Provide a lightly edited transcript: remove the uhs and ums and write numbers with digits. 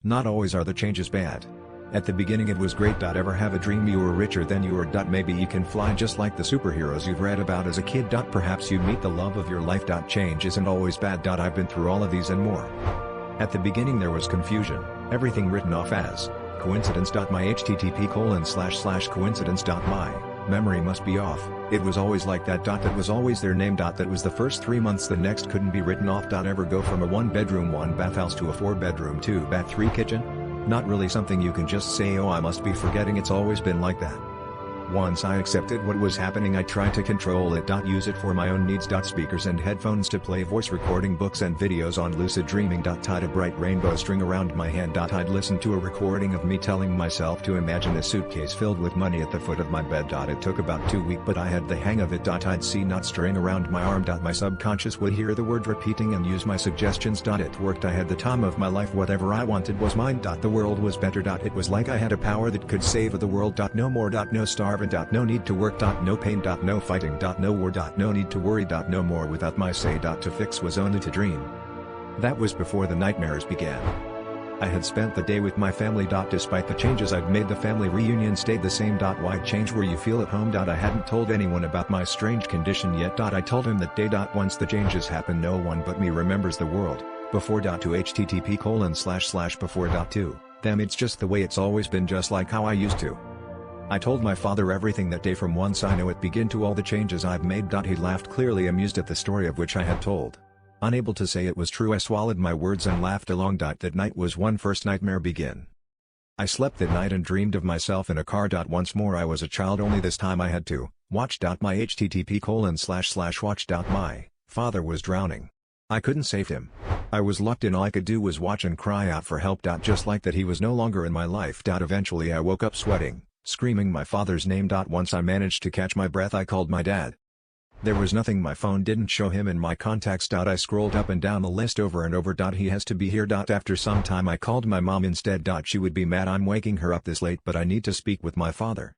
Not always are the changes bad. At the beginning it was great. Ever have a dream you were richer than you were? Maybe you can fly just like the superheroes you've read about as a kid. Perhaps you meet the love of your life. Change isn't always bad. I've been through all of these and more. At the beginning there was confusion, everything written off as coincidence. My http://coincidence.my memory must be off. It was always like that. That was always their name. That was the first 3 months. The next couldn't be written off. Ever go from a 1-bedroom 1-bath house to a 4-bedroom 2-bath 3-kitchen? Not really something you can just say, oh I must be forgetting. It's always been like that. Once I accepted what was happening I tried to control it. Use it for my own needs. Speakers and headphones to play voice recording, books and videos on lucid dreaming. Tied a bright rainbow string around my hand. I'd listen to a recording of me telling myself to imagine a suitcase filled with money at the foot of my bed. It took about 2 weeks but I had the hang of it. I'd see knots string around my arm. My subconscious would hear the word repeating and use my suggestions. It worked. I had the time of my life. Whatever I wanted was mine. The world was better. It was like I had a power that could save the world. No more. No starving. No need to work. No pain. No fighting. No war. No need to worry. No more without my say. To fix was only to dream. That was before the nightmares began. I had spent the day with my family. Despite the changes I'd made, the family reunion stayed the same. Why change where you feel at home? I hadn't told anyone about my strange condition yet. I told him that day. Once the changes happen no one but me remembers the world. Before. To http://before.to them it's just the way it's always been, just like how I used to. I told my father everything that day from once I know it begin to all the changes I've made. He laughed, clearly amused at the story of which I had told. Unable to say it was true, I swallowed my words and laughed along. That night was one first nightmare begin. I slept that night and dreamed of myself in a car. Once more I was a child, only this time I had to watch. My http://watch. My father was drowning. I couldn't save him. I was locked in. All I could do was watch and cry out for help. Just like that he was no longer in my life. Eventually I woke up sweating, screaming my father's name. Once I managed to catch my breath I called my dad. There was nothing, my phone didn't show him in my contacts. I scrolled up and down the list over and over. He has to be here. After some time I called my mom instead. She would be mad I'm waking her up this late, but I need to speak with my father.